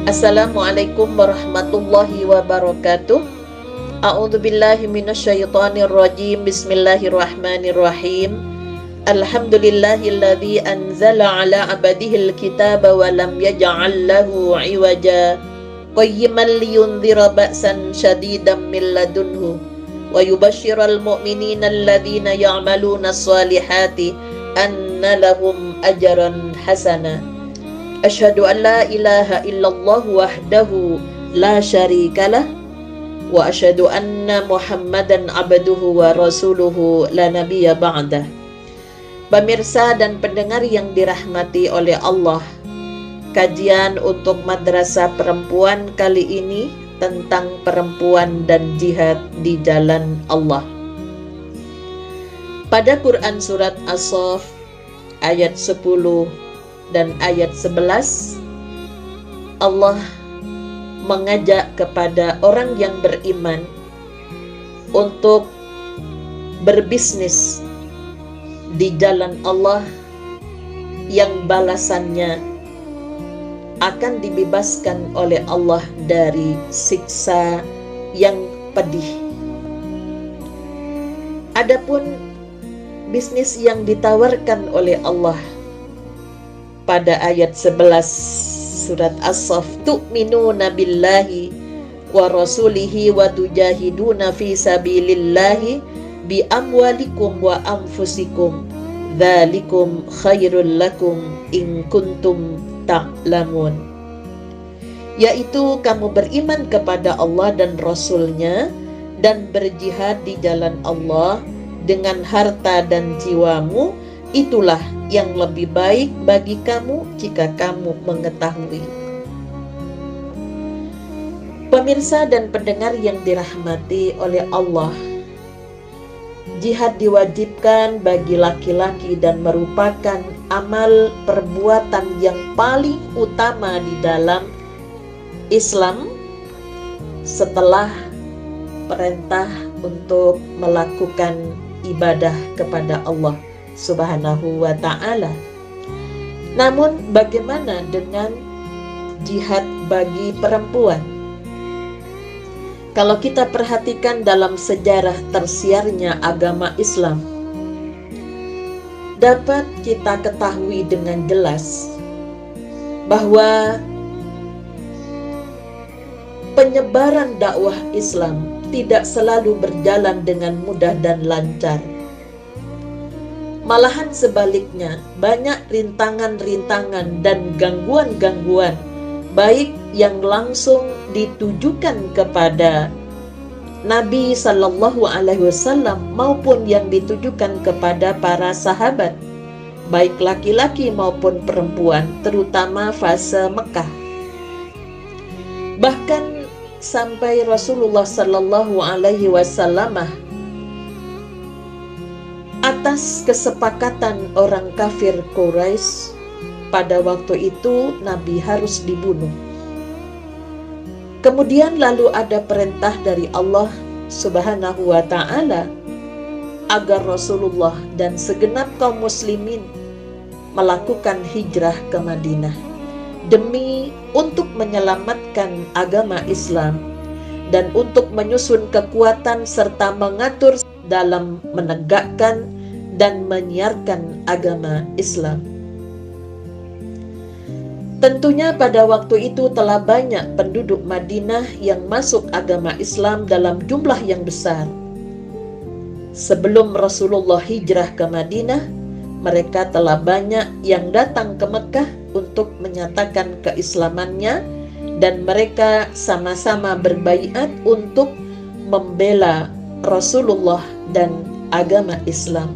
Assalamualaikum warahmatullahi wabarakatuh. A'udzu billahi minasyaitonir rajim. Bismillahirrahmanirrahim. Alhamdulillahilladzi anzala ala 'abdihil kitaba wa lam yaj'al lahu 'iwaja qayyiman liyundzira ba'san syadidan min ladunhu wa yubashshiral mu'minina alladzina ya'maluna shalihati anna lahum ajran hasana. Asyhadu an la ilaha illallah wahdahu la syarikalah wa asyhadu anna Muhammadan abduhu wa rasuluhu la nabiyya ba'dah. Pemirsa dan pendengar yang dirahmati oleh Allah, kajian untuk Madrasah Perempuan kali ini tentang perempuan dan jihad di jalan Allah. Pada Quran surat As-Saff ayat 10 dan ayat 11, Allah mengajak kepada orang yang beriman untuk berbisnis di jalan Allah yang balasannya akan dibebaskan oleh Allah dari siksa yang pedih. Adapun bisnis yang ditawarkan oleh Allah pada ayat 11 surat As-Saff, tu'minuna billahi wa rasulihi wa tujahiduna fi sabilillahi bi amwalikum wa anfusikum dzalikum khairul lakum in kuntum ta'lamun. Yaitu kamu beriman kepada Allah dan Rasulnya dan berjihad di jalan Allah dengan harta dan jiwamu, itulah yang lebih baik bagi kamu jika kamu mengetahui. Pemirsa dan pendengar yang dirahmati oleh Allah, jihad diwajibkan bagi laki-laki dan merupakan amal perbuatan yang paling utama di dalam Islam setelah perintah untuk melakukan ibadah kepada Allah Subhanahu wa ta'ala. Namun bagaimana dengan jihad bagi perempuan? Kalau kita perhatikan dalam sejarah tersiarnya agama Islam, dapat kita ketahui dengan jelas bahwa penyebaran dakwah Islam tidak selalu berjalan dengan mudah dan lancar. Malahan sebaliknya, banyak rintangan-rintangan dan gangguan-gangguan, baik yang langsung ditujukan kepada Nabi Sallallahu Alaihi Wasallam maupun yang ditujukan kepada para sahabat, baik laki-laki maupun perempuan, terutama fase Mekah. Bahkan sampai Rasulullah Sallallahu Alaihi Wasallam atas kesepakatan orang kafir Quraisy, pada waktu itu Nabi harus dibunuh. Kemudian lalu ada perintah dari Allah Subhanahu wa ta'ala agar Rasulullah dan segenap kaum muslimin melakukan hijrah ke Madinah demi untuk menyelamatkan agama Islam dan untuk menyusun kekuatan serta mengatur dalam menegakkan dan menyiarkan agama Islam. Tentunya pada waktu itu telah banyak penduduk Madinah yang masuk agama Islam dalam jumlah yang besar. Sebelum Rasulullah hijrah ke Madinah, mereka telah banyak yang datang ke Mekah untuk menyatakan keislamannya, dan mereka sama-sama berbaiat untuk membela Rasulullah dan agama Islam.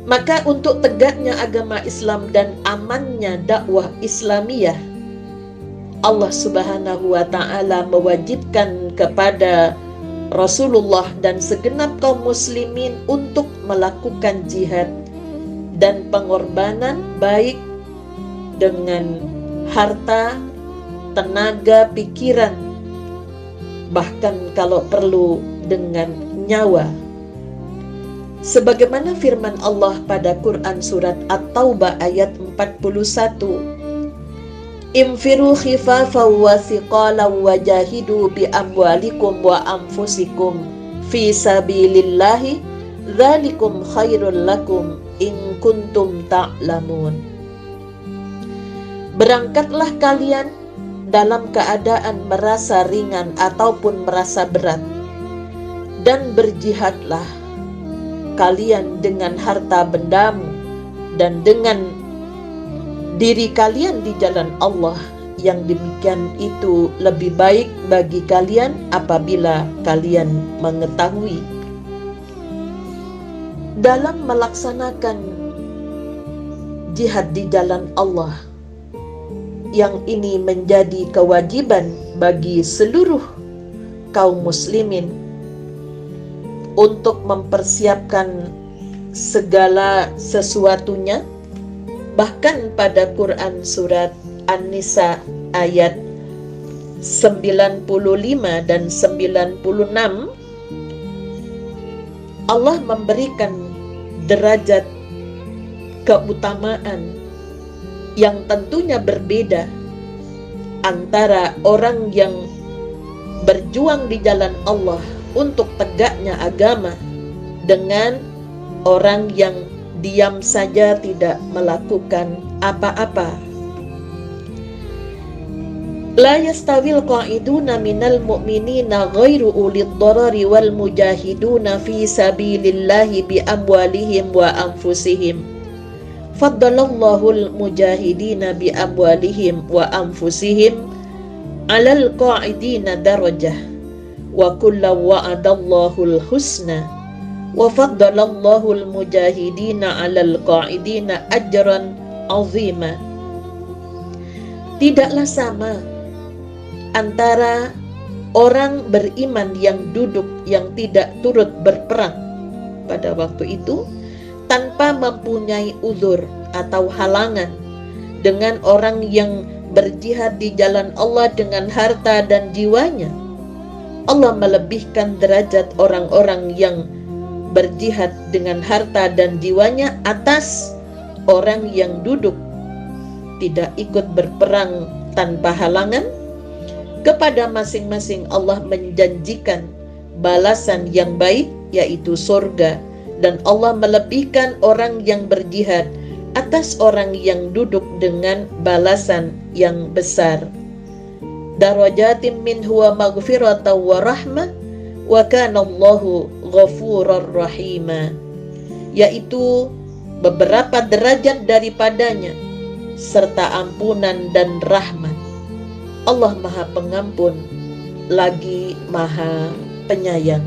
Maka untuk tegaknya agama Islam dan amannya dakwah Islamiyah, Allah Subhanahu wa ta'ala mewajibkan kepada Rasulullah dan segenap kaum muslimin untuk melakukan jihad dan pengorbanan, baik dengan harta, tenaga, pikiran, bahkan kalau perlu dengan nyawa. Sebagaimana firman Allah pada Quran surat At-Taubah ayat 41, Infiru khifafan wa thiqalan wa jahidu bi amwalikum wa anfusikum fi sabilillahi dzalikum khairul lakum in kuntum ta'lamun. Berangkatlah kalian dalam keadaan merasa ringan ataupun merasa berat, dan berjihadlah kalian dengan harta bendamu dan dengan diri kalian di jalan Allah. Yang demikian itu lebih baik bagi kalian apabila kalian mengetahui. Dalam melaksanakan jihad di jalan Allah, yang ini menjadi kewajiban bagi seluruh kaum muslimin untuk mempersiapkan segala sesuatunya. Bahkan pada Quran surat An-Nisa ayat 95 dan 96, Allah memberikan derajat keutamaan yang tentunya berbeda antara orang yang berjuang di jalan Allah untuk tegaknya agama dengan orang yang diam saja tidak melakukan apa-apa. La yastawil qa'iduna minal mu'minina ghairu ulid darari wal mujahiduna fi sabilillahi bi amwalihim wa anfusihim. Faddalallahu al-mujahidina bi amwalihim wa anfusihim 'alal qa'idina darajah wa kullu wa'adallahu al-husna wa faddalallahu al-mujahidina 'alal qa'idina ajran 'azima. Tidaklah sama antara orang beriman yang duduk yang tidak turut berperang pada waktu itu tanpa mempunyai uzur atau halangan dengan orang yang berjihad di jalan Allah dengan harta dan jiwanya. Allah melebihkan derajat orang-orang yang berjihad dengan harta dan jiwanya atas orang yang duduk tidak ikut berperang tanpa halangan. Kepada masing-masing Allah menjanjikan balasan yang baik, yaitu surga, dan Allah melebihkan orang yang berjihad atas orang yang duduk dengan balasan yang besar. Darajatin minhu wa maghfiratan wa rahmah wa kana Allahu ghafurur rahima, yaitu beberapa derajat daripadanya serta ampunan dan rahmat. Allah Maha Pengampun lagi Maha Penyayang.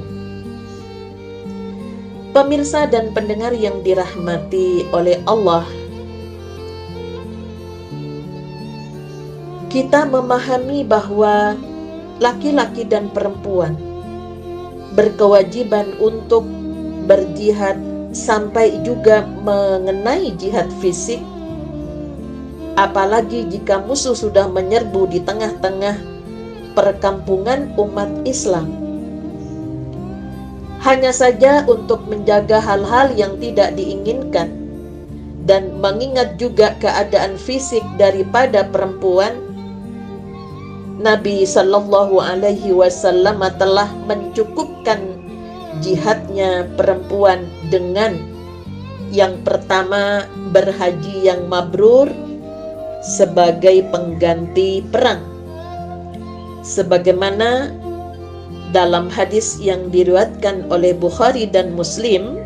Pemirsa dan pendengar yang dirahmati oleh Allah, kita memahami bahwa laki-laki dan perempuan berkewajiban untuk berjihad sampai juga mengenai jihad fisik, apalagi jika musuh sudah menyerbu di tengah-tengah perkampungan umat Islam. Hanya saja untuk menjaga hal-hal yang tidak diinginkan dan mengingat juga keadaan fisik daripada perempuan, Nabi Sallallahu Alaihi Wasallam telah mencukupkan jihadnya perempuan dengan yang pertama, berhaji yang mabrur sebagai pengganti perang, sebagaimana dalam hadis yang diriwayatkan oleh Bukhari dan Muslim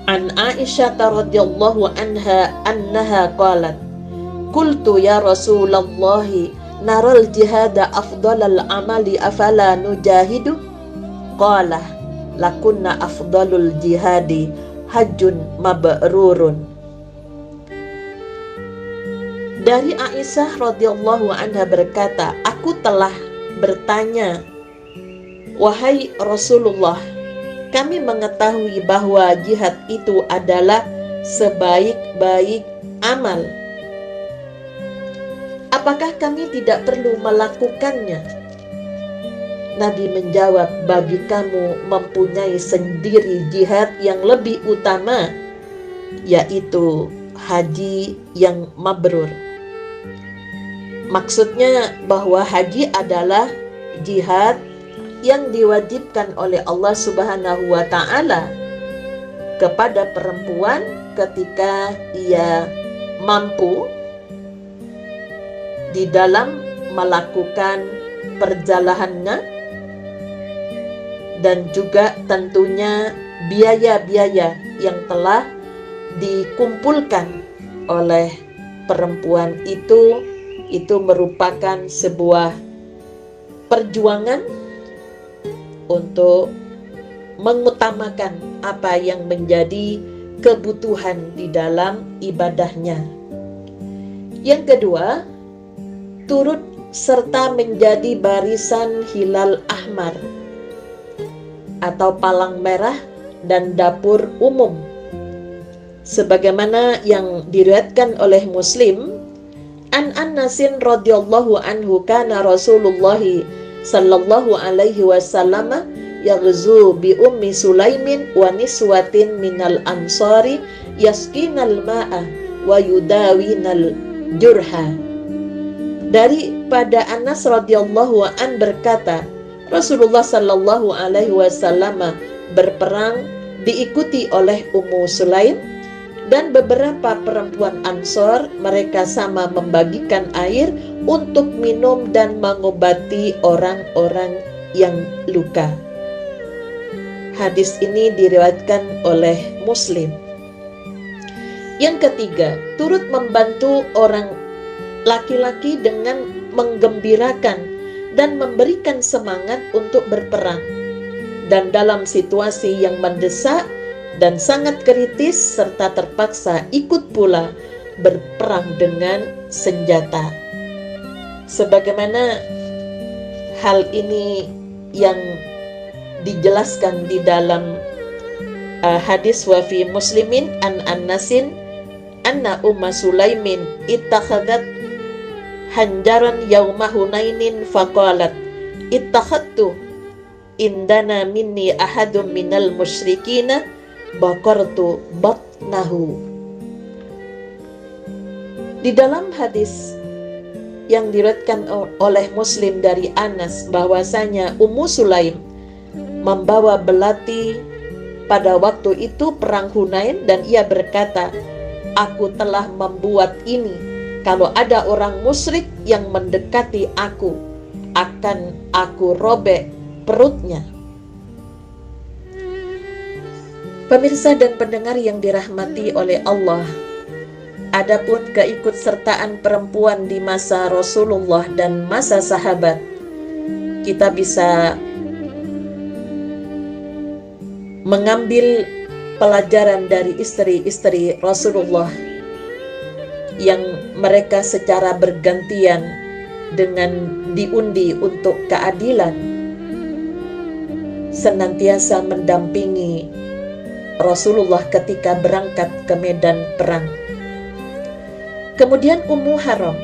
an Aisyah radhiyallahu anha annaha qalat qultu ya Rasulullah naral jihada afdalal amali afala nujahidu qala lakunna afdalul jihadi hajjun mabrurun. Dari Aisyah radhiyallahu anha berkata, aku telah bertanya, wahai Rasulullah, kami mengetahui bahwa jihad itu adalah sebaik-baik amal. Apakah kami tidak perlu melakukannya? Nabi menjawab, bagi kamu mempunyai sendiri jihad yang lebih utama, yaitu haji yang mabrur. Maksudnya bahwa haji adalah jihad yang diwajibkan oleh Allah Subhanahu wa Ta'ala kepada perempuan ketika ia mampu di dalam melakukan perjalanannya, dan juga tentunya biaya-biaya yang telah dikumpulkan oleh perempuan itu merupakan sebuah perjuangan untuk mengutamakan apa yang menjadi kebutuhan di dalam ibadahnya. Yang kedua, turut serta menjadi barisan hilal ahmar atau palang merah dan dapur umum, sebagaimana yang diriwayatkan oleh Muslim. An Anasin radhiyallahu anhu kana Rasulullah sallallahu alaihi wasallam yaghzu bi ummi Sulaimin wa niswatin minal ansari yasqinal ma'a wa yudawinal jurha. Daripada Anas radhiyallahu an berkata, Rasulullah sallallahu alaihi wasallam berperang diikuti oleh Ummu Sulaim dan beberapa perempuan Ansor. Mereka sama membagikan air untuk minum dan mengobati orang-orang yang luka. Hadis ini diriwayatkan oleh Muslim. Yang ketiga, turut membantu orang laki-laki dengan menggembirakan dan memberikan semangat untuk berperang. Dan dalam situasi yang mendesak dan sangat kritis serta terpaksa ikut pula berperang dengan senjata. Sebagaimana hal ini yang dijelaskan di dalam hadis wa fi Muslimin an Anasin anna Umma Sulaimin ittakhadat hanjaran yauma Hunainin faqalat ittakhadtu indana minni ahadum minal musyrikina bakartu batnahu. Di dalam hadis yang diriwayatkan oleh Muslim dari Anas bahwasanya Ummu Sulaim membawa belati pada waktu itu perang Hunain, dan ia berkata, aku telah membuat ini, kalau ada orang musyrik yang mendekati aku, akan aku robek perutnya. Pemirsa dan pendengar yang dirahmati oleh Allah, adapun keikutsertaan perempuan di masa Rasulullah dan masa sahabat, kita bisa mengambil pelajaran dari istri-istri Rasulullah yang mereka secara bergantian dengan diundi untuk keadilan senantiasa mendampingi Rasulullah ketika berangkat ke medan perang. Kemudian Ummu Haram,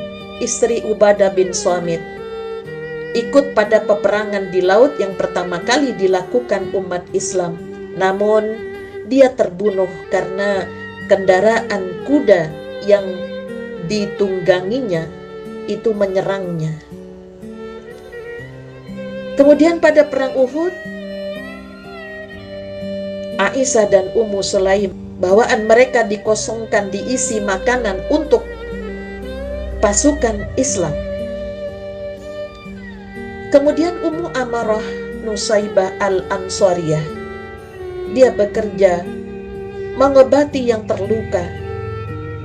istri Ubadah bin Samit, ikut pada peperangan di laut yang pertama kali dilakukan umat Islam. Namun dia terbunuh karena kendaraan kuda yang ditungganginya itu menyerangnya. Kemudian pada perang Uhud, Aisyah dan Ummu Sulaim, bawaan mereka dikosongkan, diisi makanan untuk pasukan Islam. Kemudian Ummu Amarah Nusaibah al-Ansariyah, dia bekerja mengobati yang terluka.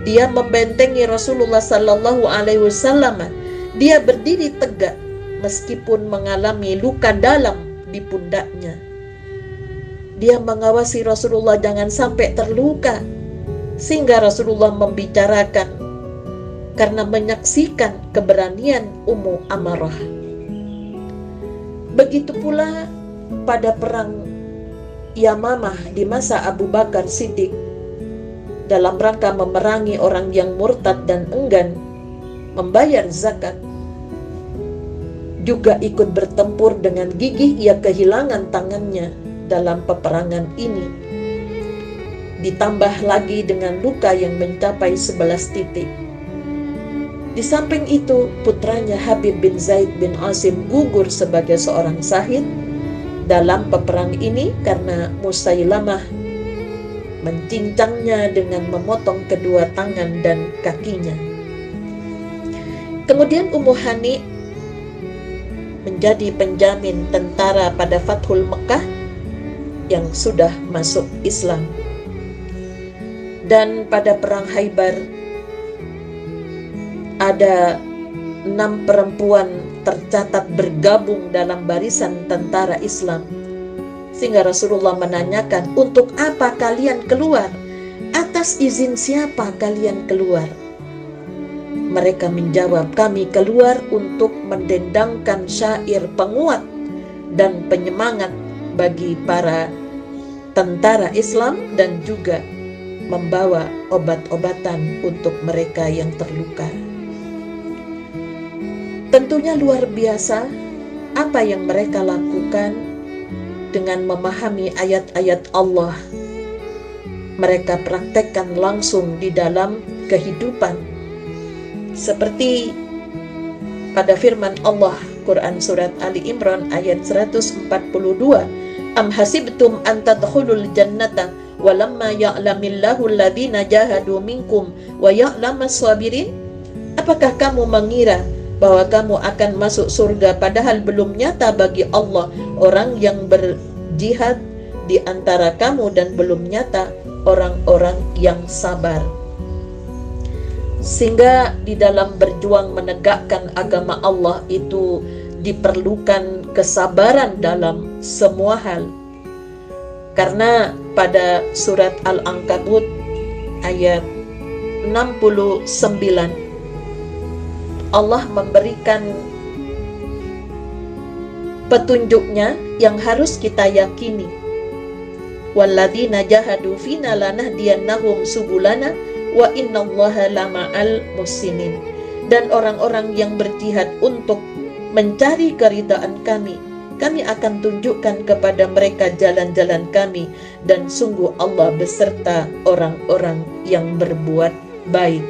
Dia membentengi Rasulullah sallallahu alaihi wasallam. Dia berdiri tegak meskipun mengalami luka dalam di pundaknya. Dia mengawasi Rasulullah jangan sampai terluka, sehingga Rasulullah membicarakan karena menyaksikan keberanian Ummu Amarah. Begitu pula pada perang Yamamah di masa Abu Bakar Siddiq, dalam rangka memerangi orang yang murtad dan enggan membayar zakat, juga ikut bertempur dengan gigih. Ia kehilangan tangannya dalam peperangan ini, ditambah lagi dengan luka yang mencapai 11 titik. Di samping itu, putranya Habib bin Zaid bin Asim gugur sebagai seorang syahid dalam peperang ini karena Musailamah mencincangnya dengan memotong kedua tangan dan kakinya. Kemudian Ummu Hani menjadi penjamin tentara pada Fathul Mekah yang sudah masuk Islam. Dan pada perang Khaybar ada 6 perempuan tercatat bergabung dalam barisan tentara Islam. Sehingga Rasulullah menanyakan, untuk apa kalian keluar? Atas izin siapa kalian keluar? Mereka menjawab, kami keluar untuk mendendangkan syair penguat dan penyemangat bagi para tentara Islam dan juga membawa obat-obatan untuk mereka yang terluka. Tentunya luar biasa apa yang mereka lakukan dengan memahami ayat-ayat Allah. Mereka praktekkan langsung di dalam kehidupan. Seperti pada firman Allah, Quran Surat Ali Imran ayat 142. Am hasibtum an tadkhulul jannata walamma ya'lamillahu alladhina jahadu minkum wa ya'lamas sabirin. Apakah kamu mengira bahwa kamu akan masuk surga padahal belum nyata bagi Allah orang yang berjihad di antara kamu dan belum nyata orang-orang yang sabar. Sehingga di dalam berjuang menegakkan agama Allah itu diperlukan kesabaran dalam semua hal. Karena pada surat Al-Ankabut ayat 69 Allah memberikan petunjuknya yang harus kita yakini. Walladzina jahadu fina lanahdiyannahum subulana wa innallaha lama'al muhsinin. Dan orang-orang yang berjihad untuk mencari keridaan kami, kami akan tunjukkan kepada mereka jalan-jalan kami, dan sungguh Allah beserta orang-orang yang berbuat baik.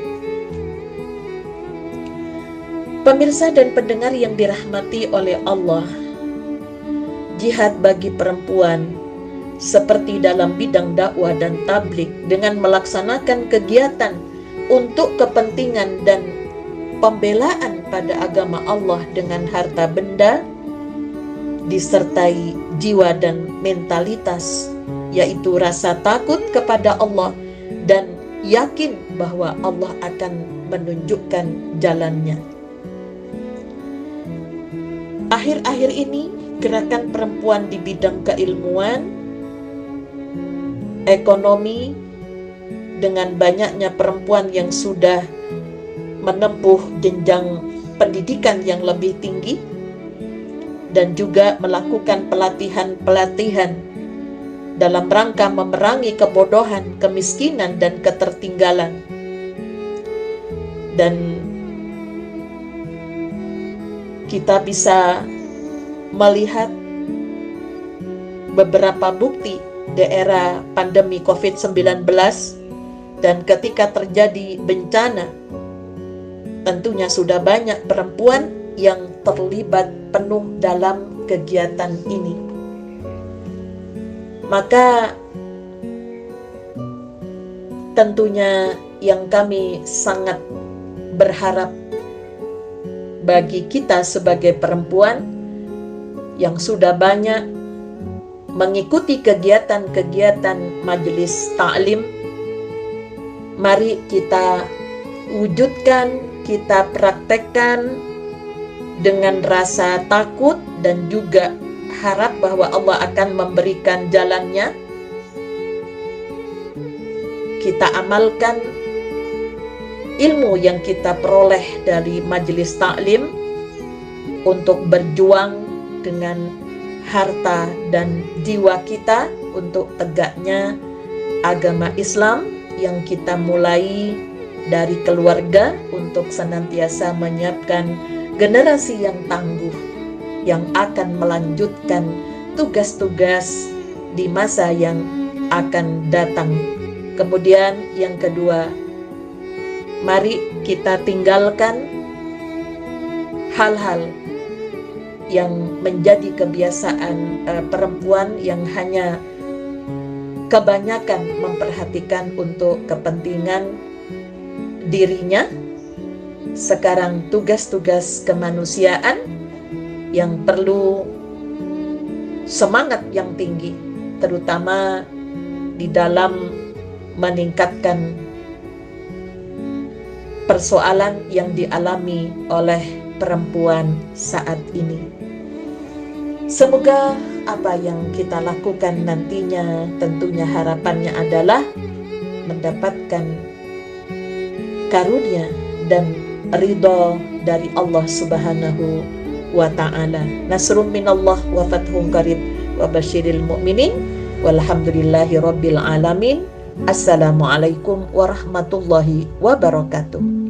Pemirsa dan pendengar yang dirahmati oleh Allah, jihad bagi perempuan seperti dalam bidang dakwah dan tabligh dengan melaksanakan kegiatan untuk kepentingan dan pembelaan pada agama Allah dengan harta benda disertai jiwa dan mentalitas, yaitu rasa takut kepada Allah dan yakin bahwa Allah akan menunjukkan jalannya. Akhir-akhir ini gerakan perempuan di bidang keilmuan, ekonomi, dengan banyaknya perempuan yang sudah menempuh jenjang pendidikan yang lebih tinggi dan juga melakukan pelatihan-pelatihan dalam rangka memerangi kebodohan, kemiskinan, dan ketertinggalan. Dan kita bisa melihat beberapa bukti di era pandemi COVID-19, dan ketika terjadi bencana, tentunya sudah banyak perempuan yang terlibat penuh dalam kegiatan ini. Maka tentunya yang kami sangat berharap bagi kita sebagai perempuan yang sudah banyak mengikuti kegiatan-kegiatan majelis taklim, mari kita wujudkan, kita praktekkan dengan rasa takut dan juga harap bahwa Allah akan memberikan jalannya. Kita amalkan ilmu yang kita peroleh dari majelis taklim untuk berjuang dengan harta dan jiwa kita untuk tegaknya agama Islam yang kita mulai dari keluarga untuk senantiasa menyiapkan generasi yang tangguh yang akan melanjutkan tugas-tugas di masa yang akan datang. Kemudian yang kedua, mari kita tinggalkan hal-hal yang menjadi kebiasaan perempuan yang hanya kebanyakan memperhatikan untuk kepentingan dirinya. Sekarang tugas-tugas kemanusiaan yang perlu semangat yang tinggi, terutama di dalam meningkatkan persoalan yang dialami oleh perempuan saat ini. Semoga apa yang kita lakukan nantinya, tentunya harapannya adalah mendapatkan karunia dan ridha dari Allah Subhanahu wa ta'ala. Nasrum minallah wa fathun qarib wa basyiril mu'minin walhamdulillahi rabbil alamin. Assalamualaikum warahmatullahi wabarakatuh.